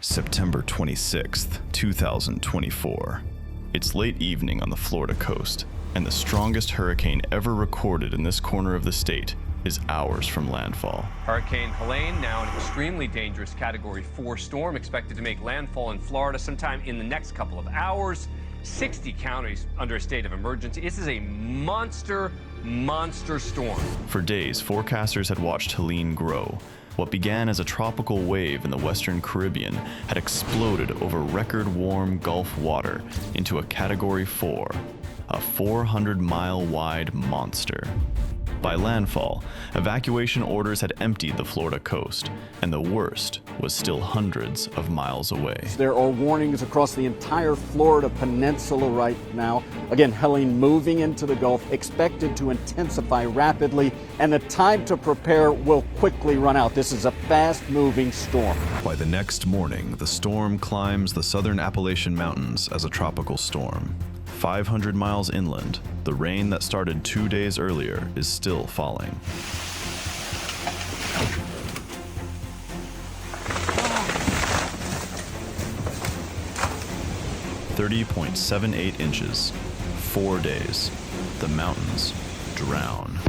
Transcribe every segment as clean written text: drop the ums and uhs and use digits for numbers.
September 26th, 2024. It's late evening on the Florida coast, and the strongest hurricane ever recorded in this corner of the state is hours from landfall. Hurricane Helene, now an extremely dangerous Category 4 storm, expected to make landfall in Florida sometime in the next couple of hours. 60 counties under a state of emergency. This is a monster storm. For days, forecasters had watched Helene grow. What began as a tropical wave in the Western Caribbean had exploded over record-warm Gulf water into a Category 4, a 400-mile-wide monster. By landfall, evacuation orders had emptied the Florida coast, and the worst was still hundreds of miles away. There are warnings across the entire Florida peninsula right now. Again, Helene moving into the Gulf, expected to intensify rapidly, and the time to prepare will quickly run out. This is a fast-moving storm. By the next morning, the storm climbs the southern Appalachian Mountains as a tropical storm. 500 miles inland, the rain that started 2 days earlier is still falling. .78 inches, 4 days. The mountains drown.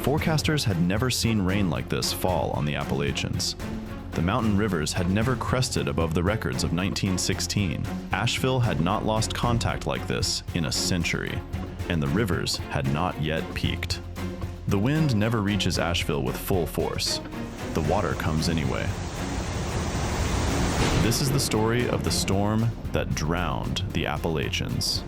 Forecasters had never seen rain like this fall on the Appalachians. The mountain rivers had never crested above the records of 1916. Asheville had not lost contact like this in a century, and the rivers had not yet peaked. The wind never reaches Asheville with full force. The water comes anyway. This is the story of the storm that drowned the Appalachians.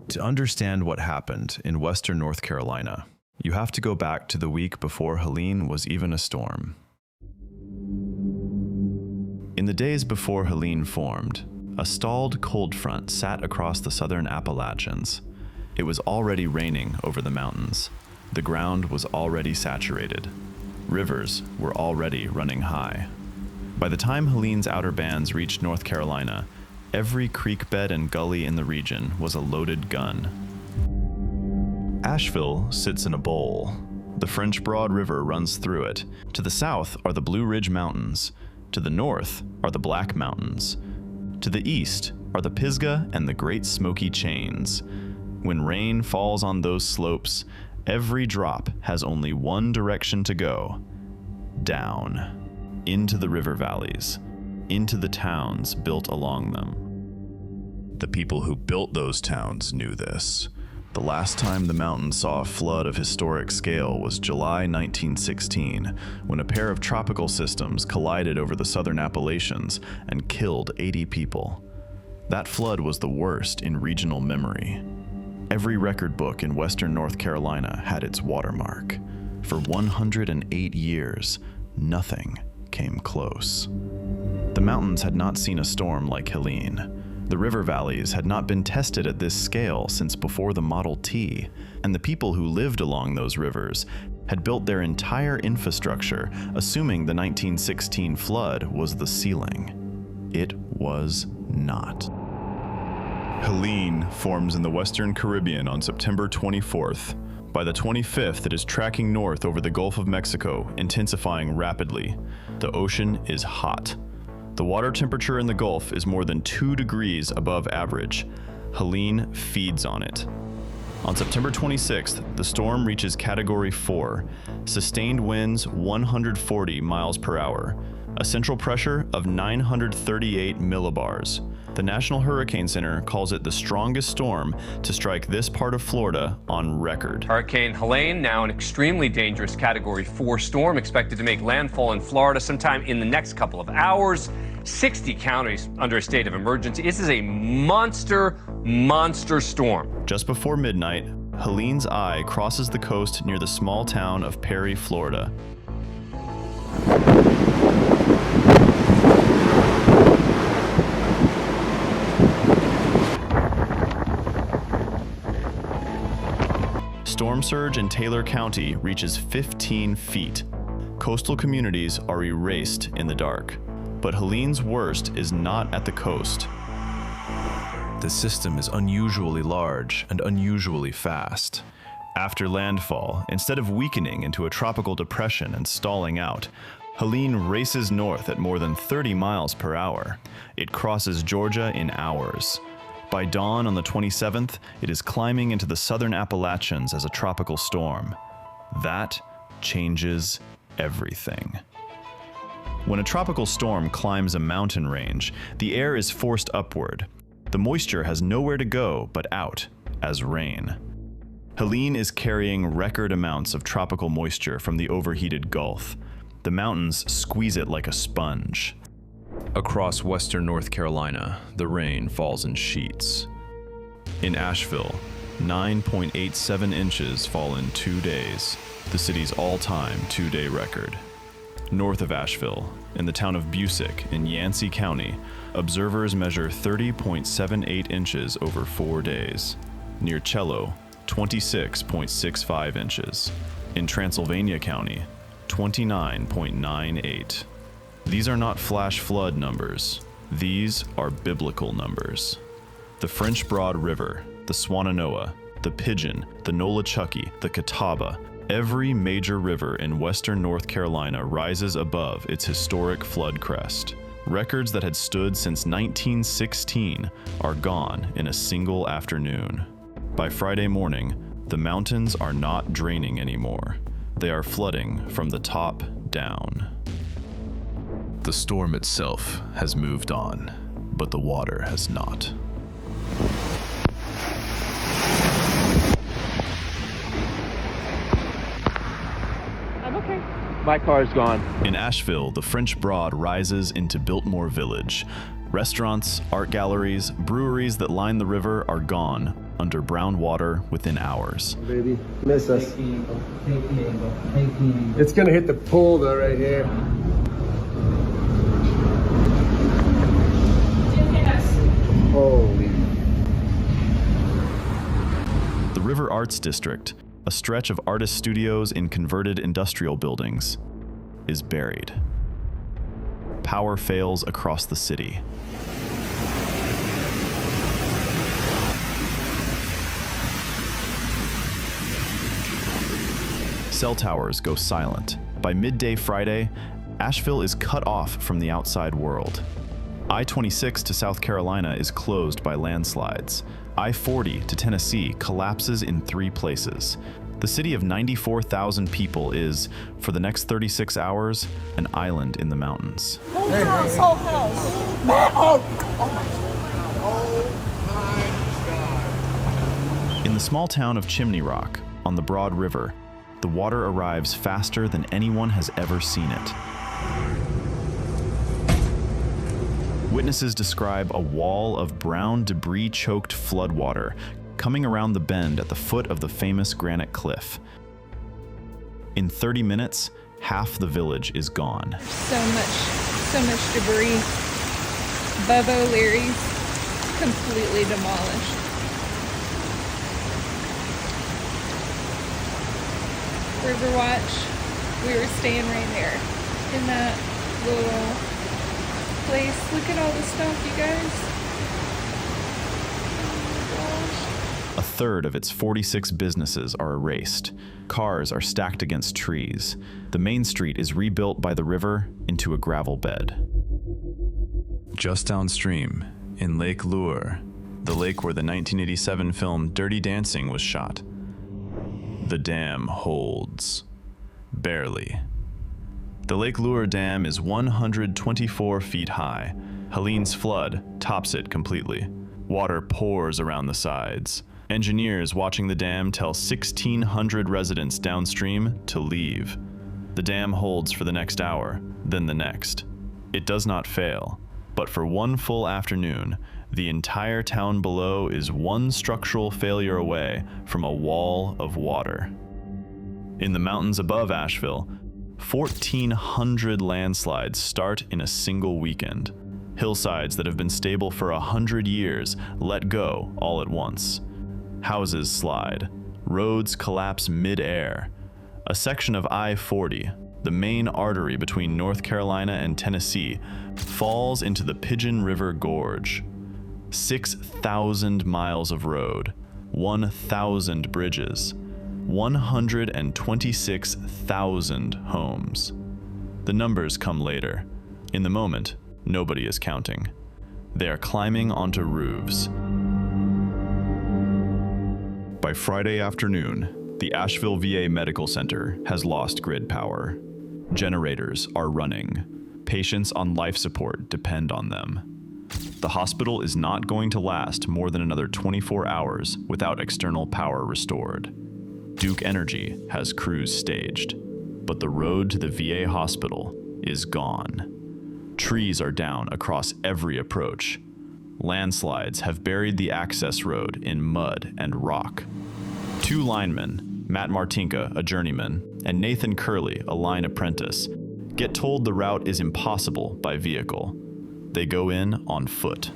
To understand what happened in western North Carolina, you have to go back to the week before Helene was even a storm. In the days before Helene formed, a stalled cold front sat across the southern Appalachians. It was already raining over the mountains. The ground was already saturated. Rivers were already running high. By the time Helene's outer bands reached North Carolina, every creek bed and gully in the region was a loaded gun. Asheville sits in a bowl. The French Broad River runs through it. To the south are the Blue Ridge Mountains. To the north are the Black Mountains. To the east are the Pisgah and the Great Smoky Chains. When rain falls on those slopes, every drop has only one direction to go: down, into the river valleys, into the towns built along them. The people who built those towns knew this. The last time the mountain saw a flood of historic scale was July 1916, when a pair of tropical systems collided over the southern Appalachians and killed 80 people. That flood was the worst in regional memory. Every record book in western North Carolina had its watermark. For 108 years, nothing came close. The mountains had not seen a storm like Helene. The river valleys had not been tested at this scale since before the Model T, and the people who lived along those rivers had built their entire infrastructure assuming the 1916 flood was the ceiling. It was not. Helene forms in the Western Caribbean on September 24th. By the 25th, it is tracking north over the Gulf of Mexico, intensifying rapidly. The ocean is hot. The water temperature in the Gulf is more than 2 degrees above average. Helene feeds on it. On September 26th, the storm reaches Category 4, sustained winds 140 miles per hour, a central pressure of 938 millibars. The National Hurricane Center calls it the strongest storm to strike this part of Florida on record. Hurricane Helene, now an extremely dangerous Category 4 storm, expected to make landfall in Florida sometime in the next couple of hours. 60 counties under a state of emergency. This is a monster storm. Just before midnight, Helene's eye crosses the coast near the small town of Perry, Florida. Storm surge in Taylor County reaches 15 feet. Coastal communities are erased in the dark. But Helene's worst is not at the coast. The system is unusually large and unusually fast. After landfall, instead of weakening into a tropical depression and stalling out, Helene races north at more than 30 miles per hour. It crosses Georgia in hours. By dawn on the 27th, it is climbing into the southern Appalachians as a tropical storm. That changes everything. When a tropical storm climbs a mountain range, the air is forced upward. The moisture has nowhere to go but out, as rain. Helene is carrying record amounts of tropical moisture from the overheated Gulf. The mountains squeeze it like a sponge. Across western North Carolina, the rain falls in sheets. In Asheville, 9.87 inches fall in 2 days, the city's all-time 2-day record. North of Asheville, in the town of Busick in Yancey County, observers measure 30.78 inches over 4 days. Near Cello, 26.65 inches. In Transylvania County, 29.98. These are not flash flood numbers. These are biblical numbers. The French Broad River, the Swannanoa, the Pigeon, the Nolichucky, the Catawba, every major river in western North Carolina rises above its historic flood crest. Records that had stood since 1916 are gone in a single afternoon. By Friday morning, the mountains are not draining anymore. They are flooding from the top down. The storm itself has moved on, but the water has not. I'm okay. My car's gone. In Asheville, the French Broad rises into Biltmore Village. Restaurants, art galleries, breweries that line the river are gone under brown water within hours. Baby, miss us. It's gonna hit the pool though right here. Holy. The River Arts District, a stretch of artist studios in converted industrial buildings, is buried. Power fails across the city. Cell towers go silent. By midday Friday, Asheville is cut off from the outside world. I-26 to South Carolina is closed by landslides. I-40 to Tennessee collapses in 3 places. The city of 94,000 people is, for the next 36 hours, an island in the mountains. Whole house. In the small town of Chimney Rock, on the Broad River, the water arrives faster than anyone has ever seen it. Witnesses describe a wall of brown debris-choked floodwater coming around the bend at the foot of the famous granite cliff. In 30 minutes, half the village is gone. So much debris. Bubba O'Leary's completely demolished. Riverwatch, we were staying right there in that little place. Look at all the stuff, you guys. A third of its 46 businesses are erased. Cars are stacked against trees. The main street is rebuilt by the river into a gravel bed. Just downstream, in Lake Lure, the lake where the 1987 film Dirty Dancing was shot, the dam holds. Barely. The Lake Lure Dam is 124 feet high. Helene's flood tops it completely. Water pours around the sides. Engineers watching the dam tell 1,600 residents downstream to leave. The dam holds for the next hour, then the next. It does not fail, but for one full afternoon, the entire town below is one structural failure away from a wall of water. In the mountains above Asheville, 1,400 landslides start in a single weekend. Hillsides that have been stable for 100 years let go all at once. Houses slide. Roads collapse mid-air. A section of I-40, the main artery between North Carolina and Tennessee, falls into the Pigeon River Gorge. 6,000 miles of road, 1,000 bridges, 126,000 homes. The numbers come later. In the moment, nobody is counting. They are climbing onto roofs. By Friday afternoon, the Asheville VA Medical Center has lost grid power. Generators are running. Patients on life support depend on them. The hospital is not going to last more than another 24 hours without external power restored. Duke Energy has crews staged, but the road to the VA hospital is gone. Trees are down across every approach. Landslides have buried the access road in mud and rock. 2 linemen, Matt Martinka, a journeyman, and Nathan Curley, a line apprentice, get told the route is impossible by vehicle. They go in on foot.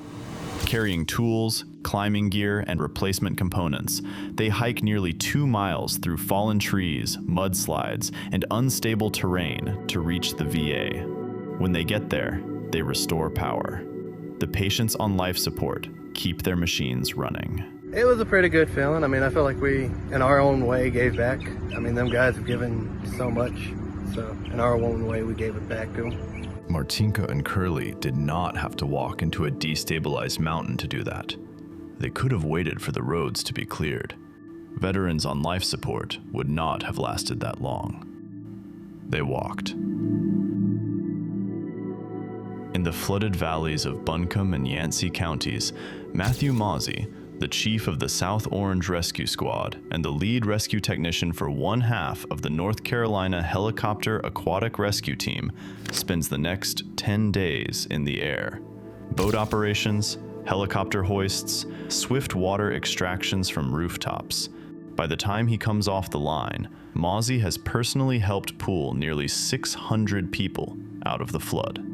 Carrying tools, climbing gear, and replacement components, they hike nearly 2 miles through fallen trees, mudslides, and unstable terrain to reach the VA. When they get there, they restore power. The patients on life support keep their machines running. It was a pretty good feeling. I mean, I feel like we, in our own way, gave back. I mean, them guys have given so much, so in our own way, we gave it back to them. Martinka and Curley did not have to walk into a destabilized mountain to do that. They could have waited for the roads to be cleared. Veterans on life support would not have lasted that long. They walked. In the flooded valleys of Buncombe and Yancey counties, Matthew Mozzie, the chief of the South Orange Rescue Squad and the lead rescue technician for one half of the North Carolina Helicopter Aquatic Rescue Team, spends the next 10 days in the air. Boat operations, helicopter hoists, swift water extractions from rooftops. By the time he comes off the line, Mozzie has personally helped pull nearly 600 people out of the flood.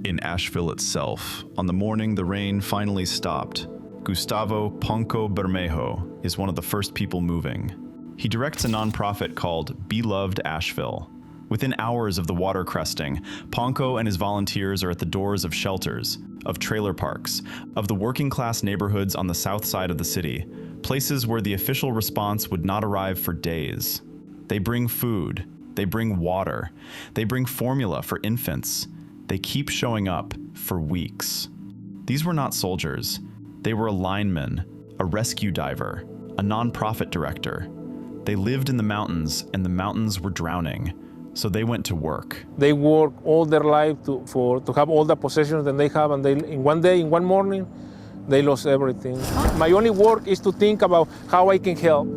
In Asheville itself, on the morning the rain finally stopped, Gustavo Ponco Bermejo is one of the first people moving. He directs a nonprofit called Beloved Asheville. Within hours of the water cresting, Ponco and his volunteers are at the doors of shelters, of trailer parks, of the working class neighborhoods on the south side of the city, places where the official response would not arrive for days. They bring food, they bring water, they bring formula for infants. They keep showing up for weeks. These were not soldiers. They were a lineman, a rescue diver, a nonprofit director. They lived in the mountains, and the mountains were drowning, so they went to work. They work all their life to have all the possessions that they have, and in one day, in one morning, they lost everything. My only work is to think about how I can help.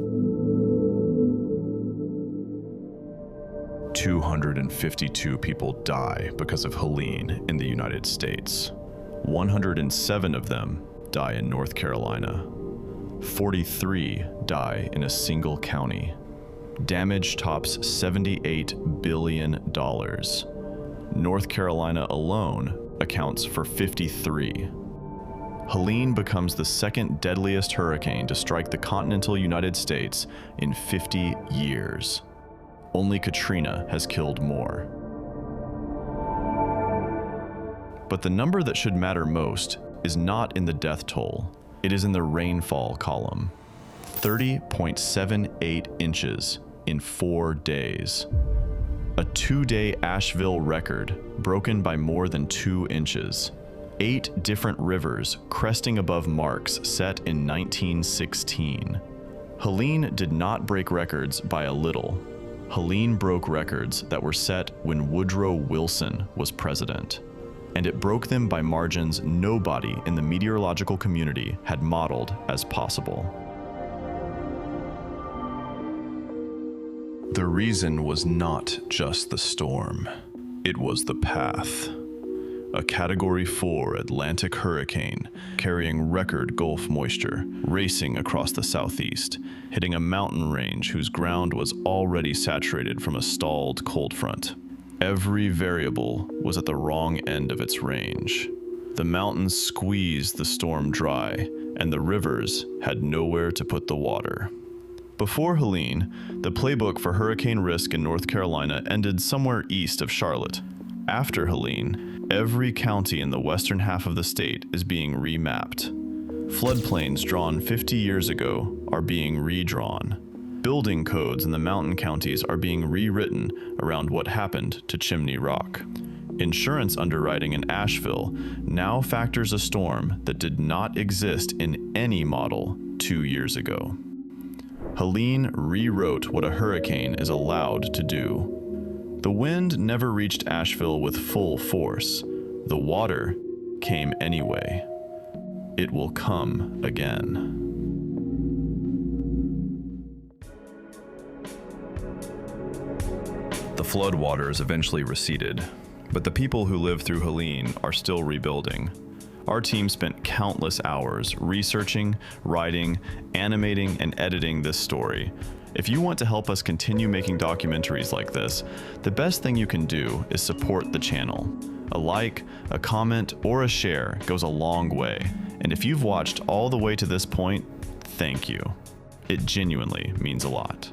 252 people die because of Helene in the United States. 107 of them die in North Carolina. 43 die in a single county. Damage tops $78 billion. North Carolina alone accounts for 53. Helene becomes the second deadliest hurricane to strike the continental United States in 50 years. Only Katrina has killed more. But the number that should matter most is not in the death toll. It is in the rainfall column. 30.78 inches in 4 days. A 2-day Asheville record broken by more than 2 inches. 8 different rivers cresting above marks set in 1916. Helene did not break records by a little. Helene broke records that were set when Woodrow Wilson was president, and it broke them by margins nobody in the meteorological community had modeled as possible. The reason was not just the storm, it was the path. A Category 4 Atlantic hurricane carrying record Gulf moisture, racing across the southeast, hitting a mountain range whose ground was already saturated from a stalled cold front. Every variable was at the wrong end of its range. The mountains squeezed the storm dry, and the rivers had nowhere to put the water. Before Helene, the playbook for hurricane risk in North Carolina ended somewhere east of Charlotte. After Helene, Every county in the western half of the state is being remapped. Floodplains drawn 50 years ago are being redrawn. Building codes in the mountain counties are being rewritten around what happened to Chimney Rock. Insurance underwriting in Asheville now factors a storm that did not exist in any model 2 years ago. Helene rewrote what a hurricane is allowed to do. The wind never reached Asheville with full force. The water came anyway. It will come again. The floodwaters eventually receded, but the people who lived through Helene are still rebuilding. Our team spent countless hours researching, writing, animating, and editing this story. If you want to help us continue making documentaries like this, the best thing you can do is support the channel. A like, a comment, or a share goes a long way. And if you've watched all the way to this point, thank you. It genuinely means a lot.